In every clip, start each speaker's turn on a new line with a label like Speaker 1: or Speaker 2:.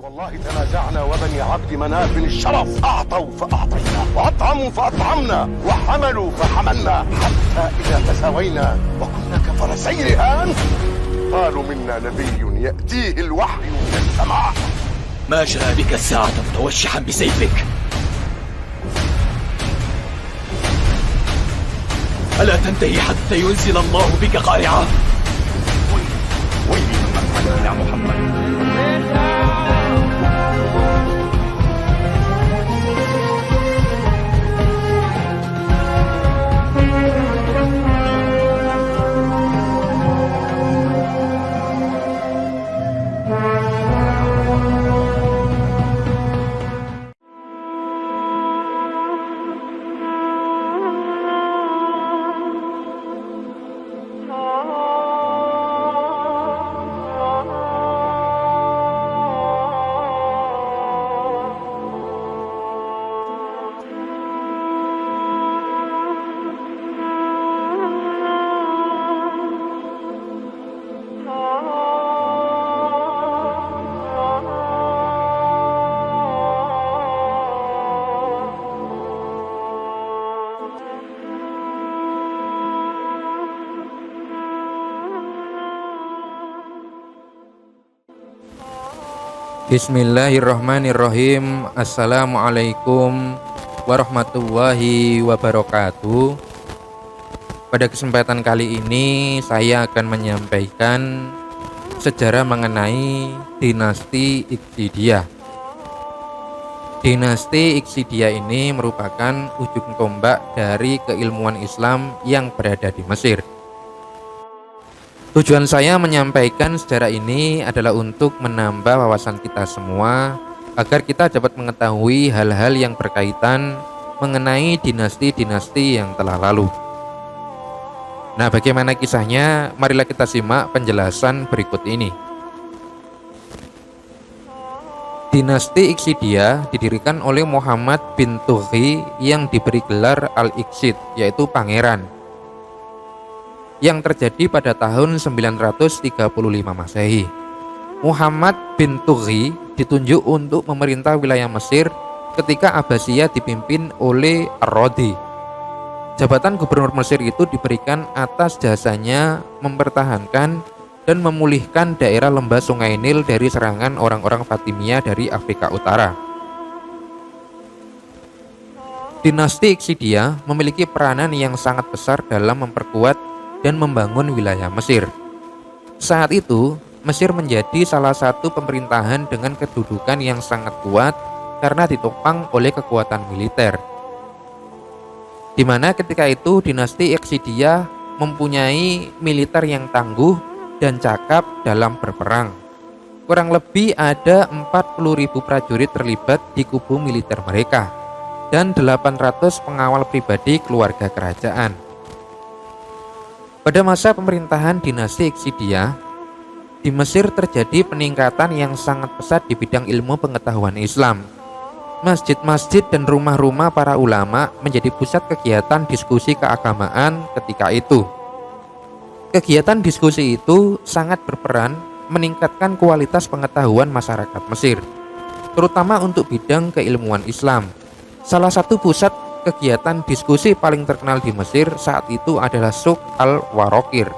Speaker 1: والله تنازعنا وبني عبد مناف الشرف أعطوا فأعطينا وأطعموا فأطعمنا وحملوا فحملنا حتى إذا تساوينا وكنا كفرسي رهان قالوا منا نبي يأتيه الوحي من السماء.
Speaker 2: ما جاء بك الساعة متوشحا بسيفك؟ ألا تنتهي حتى ينزل الله بك قارعة؟
Speaker 1: ويلي من يا محمد.
Speaker 3: Bismillahirrahmanirrahim. Assalamualaikum warahmatullahi wabarakatuh. Pada kesempatan kali ini saya akan menyampaikan sejarah mengenai dinasti Iqsidiyah. Dinasti Iqsidiyah ini merupakan ujung tombak dari keilmuan Islam yang berada di Mesir. Tujuan saya menyampaikan sejarah ini adalah untuk menambah wawasan kita semua agar kita dapat mengetahui hal-hal yang berkaitan mengenai dinasti-dinasti yang telah lalu. Nah, bagaimana kisahnya? Marilah kita simak penjelasan berikut ini. Dinasti Iqsidiyah didirikan oleh Muhammad bin Tughi yang diberi gelar Al-Iqsid, yaitu pangeran, yang terjadi pada tahun 935 Masehi. Muhammad bin Tughi ditunjuk untuk memerintah wilayah Mesir ketika Abbasiyah dipimpin oleh Ar-Rodi. Jabatan gubernur Mesir itu diberikan atas jasanya mempertahankan dan memulihkan daerah lembah Sungai Nil dari serangan orang-orang Fatimiyah dari Afrika Utara. Dinasti Iqsidiyah memiliki peranan yang sangat besar dalam memperkuat dan membangun wilayah Mesir. Saat itu, Mesir menjadi salah satu pemerintahan dengan kedudukan yang sangat kuat karena ditopang oleh kekuatan militer. Di mana ketika itu dinasti Iqsidiyah mempunyai militer yang tangguh dan cakap dalam berperang. Kurang lebih ada 40.000 prajurit terlibat di kubu militer mereka dan 800 pengawal pribadi keluarga kerajaan. Pada masa pemerintahan dinasti Iqsidiyah, di Mesir terjadi peningkatan yang sangat pesat di bidang ilmu pengetahuan Islam. Masjid-masjid dan rumah-rumah para ulama menjadi pusat kegiatan diskusi keagamaan ketika itu. Kegiatan diskusi itu sangat berperan meningkatkan kualitas pengetahuan masyarakat Mesir, terutama untuk bidang keilmuan Islam. Salah satu pusat kegiatan diskusi paling terkenal di Mesir saat itu adalah Souk al-Warokir.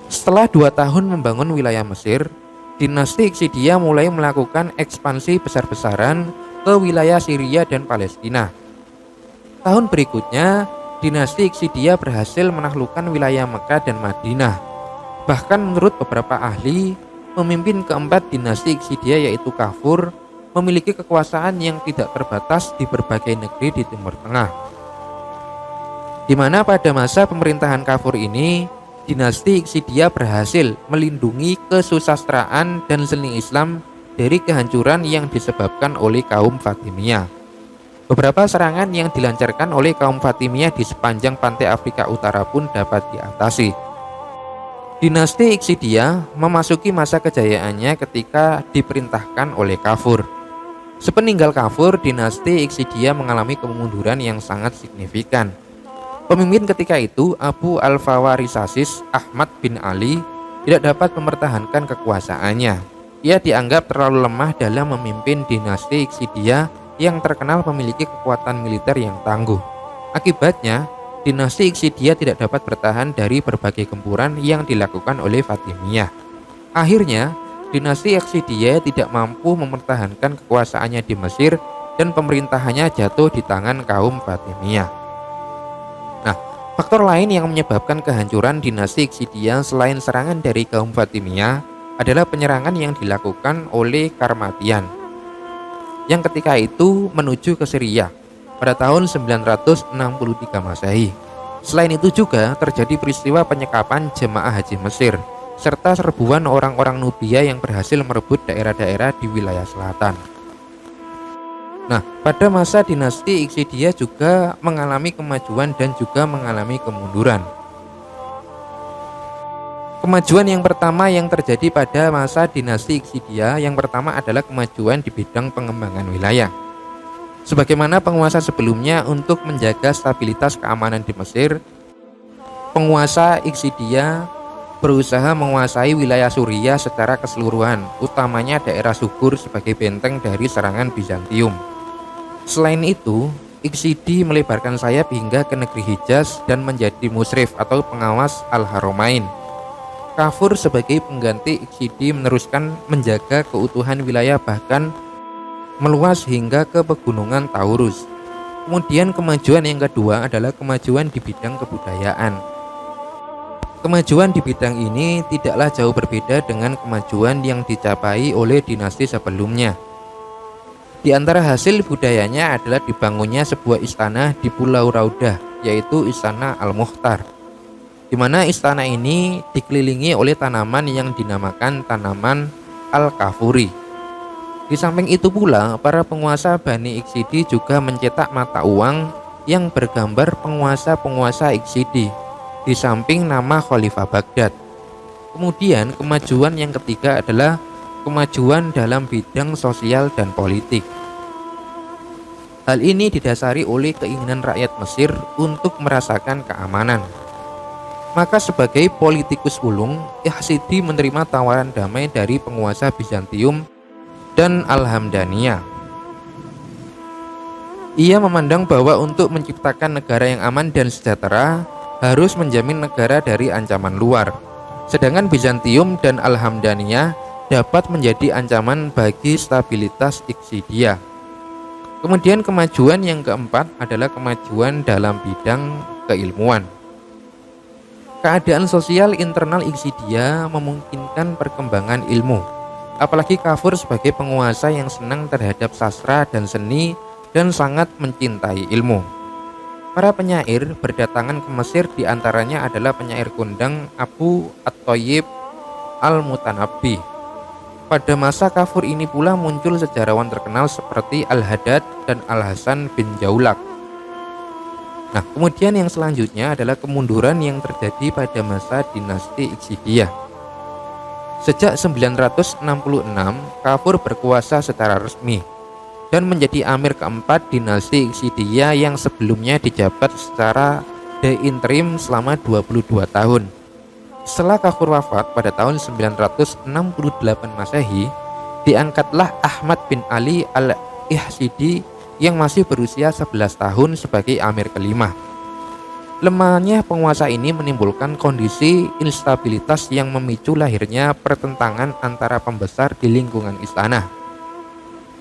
Speaker 3: Setelah 2 tahun membangun wilayah Mesir, dinasti Iqsidiyah mulai melakukan ekspansi besar-besaran ke wilayah Syria dan Palestina. Tahun berikutnya, dinasti Iqsidiyah berhasil menaklukkan wilayah Mekah dan Madinah. Bahkan menurut beberapa ahli, pemimpin keempat dinasti Iqsidiyah yaitu Kafur memiliki kekuasaan yang tidak terbatas di berbagai negeri di Timur Tengah. Di mana pada masa pemerintahan Kafur ini, dinasti Iqsidiyah berhasil melindungi kesusastraan dan seni Islam dari kehancuran yang disebabkan oleh kaum Fatimiyah. Beberapa serangan yang dilancarkan oleh kaum Fatimiyah di sepanjang pantai Afrika Utara pun dapat diatasi. Dinasti Iqsidiyah memasuki masa kejayaannya ketika diperintahkan oleh Kafur. Sepeninggal Kafur, dinasti Iqsidiyah mengalami kemunduran yang sangat signifikan. Pemimpin ketika itu, Abu Al-Fawarisasis Ahmad bin Ali, tidak dapat mempertahankan kekuasaannya. Ia dianggap terlalu lemah dalam memimpin dinasti Iksidia yang terkenal memiliki kekuatan militer yang tangguh. Akibatnya, dinasti Iksidia tidak dapat bertahan dari berbagai gempuran yang dilakukan oleh Fatimiyah. Akhirnya, dinasti Iksidia tidak mampu mempertahankan kekuasaannya di Mesir dan pemerintahannya jatuh di tangan kaum Fatimiyah. Nah, faktor lain yang menyebabkan kehancuran dinasti Iksidia selain serangan dari kaum Fatimiyah adalah penyerangan yang dilakukan oleh Karmatian yang ketika itu menuju ke Syria pada tahun 963 Masehi. Selain itu juga terjadi peristiwa penyekapan jemaah haji Mesir serta serbuan orang-orang Nubia yang berhasil merebut daerah-daerah di wilayah selatan. Nah, pada masa dinasti Iksidia juga mengalami kemajuan dan juga mengalami kemunduran. Kemajuan yang pertama yang terjadi pada masa dinasti Iksidia yang pertama adalah kemajuan di bidang pengembangan wilayah. Sebagaimana penguasa sebelumnya, untuk menjaga stabilitas keamanan di Mesir, penguasa Iksidia berusaha menguasai wilayah Suriah secara keseluruhan, utamanya daerah Subur sebagai benteng dari serangan Bizantium. Selain itu, Iksidi melebarkan sayap hingga ke negeri Hijaz dan menjadi musrif atau pengawas Al-Haramain. Kafur sebagai pengganti Iksidi meneruskan menjaga keutuhan wilayah bahkan meluas hingga ke pegunungan Taurus. Kemudian kemajuan yang kedua adalah kemajuan di bidang kebudayaan. Kemajuan di bidang ini tidaklah jauh berbeda dengan kemajuan yang dicapai oleh dinasti sebelumnya. Di antara hasil budayanya adalah dibangunnya sebuah istana di Pulau Raudah, yaitu Istana Al-Mukhtar, di mana istana ini dikelilingi oleh tanaman yang dinamakan tanaman Al-Kafuri. Di samping itu pula, para penguasa Bani Iksidi juga mencetak mata uang yang bergambar penguasa-penguasa Iksidi, di samping nama Khalifah Baghdad. Kemudian kemajuan yang ketiga adalah kemajuan dalam bidang sosial dan politik. Hal ini didasari oleh keinginan rakyat Mesir untuk merasakan keamanan. Maka sebagai politikus ulung, Iksidi menerima tawaran damai dari penguasa Bizantium dan Al-Hamdaniyah. Ia memandang bahwa untuk menciptakan negara yang aman dan sejahtera harus menjamin negara dari ancaman luar. Sedangkan Bizantium dan Al-Hamdaniyah dapat menjadi ancaman bagi stabilitas Iksidia. Kemudian kemajuan yang keempat adalah kemajuan dalam bidang keilmuan. Keadaan sosial internal Iksidia memungkinkan perkembangan ilmu. Apalagi Kafur sebagai penguasa yang senang terhadap sastra dan seni dan sangat mencintai ilmu. Para penyair berdatangan ke Mesir, diantaranya adalah penyair kondang Abu At-Thayyib Al-Mutanabbi. Pada masa Kafur ini pula muncul sejarawan terkenal seperti Al-Haddad dan Al-Hasan bin Jaulak. Nah, kemudian yang selanjutnya adalah kemunduran yang terjadi pada masa dinasti Iksidia. Sejak 966, Kafur berkuasa secara resmi dan menjadi amir keempat dinasti Iksidia yang sebelumnya dijabat secara de interim selama 22 tahun. Setelah Kafur wafat pada tahun 968 Masehi, diangkatlah Ahmad bin Ali al-Ihsidi yang masih berusia 11 tahun sebagai amir kelima. Lemahnya penguasa ini menimbulkan kondisi instabilitas yang memicu lahirnya pertentangan antara pembesar di lingkungan istana.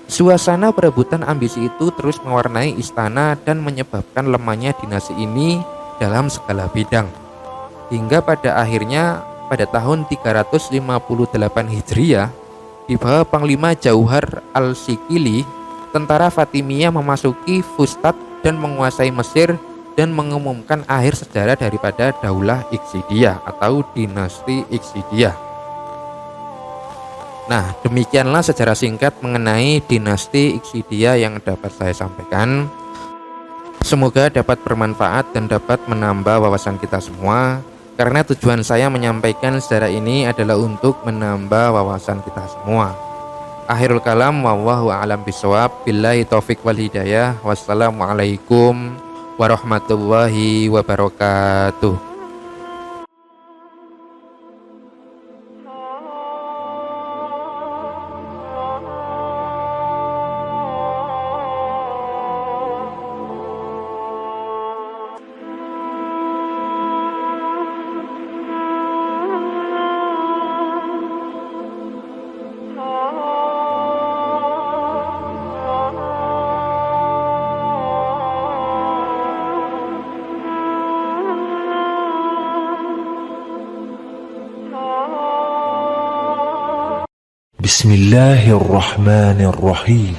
Speaker 3: Suasana perebutan ambisi itu terus mewarnai istana dan menyebabkan lemahnya dinasti ini dalam segala bidang. Hingga pada akhirnya pada tahun 358 Hijriah, di bawah Panglima Jauhar al-Sikili, tentara Fatimiyah memasuki Fustat dan menguasai Mesir dan mengumumkan akhir sejarah daripada Daulah Iksidia atau dinasti Iksidia. Nah, demikianlah sejarah singkat mengenai dinasti Iksidia yang dapat saya sampaikan. Semoga dapat bermanfaat dan dapat menambah wawasan kita semua, karena tujuan saya menyampaikan sejarah ini adalah untuk menambah wawasan kita semua. Akhirul kalam, wallahu a'lam bishawab, billahi taufik wal hidayah, wassalamualaikum warahmatullahi wabarakatuh.
Speaker 4: Bismillahirrahmanirrahim.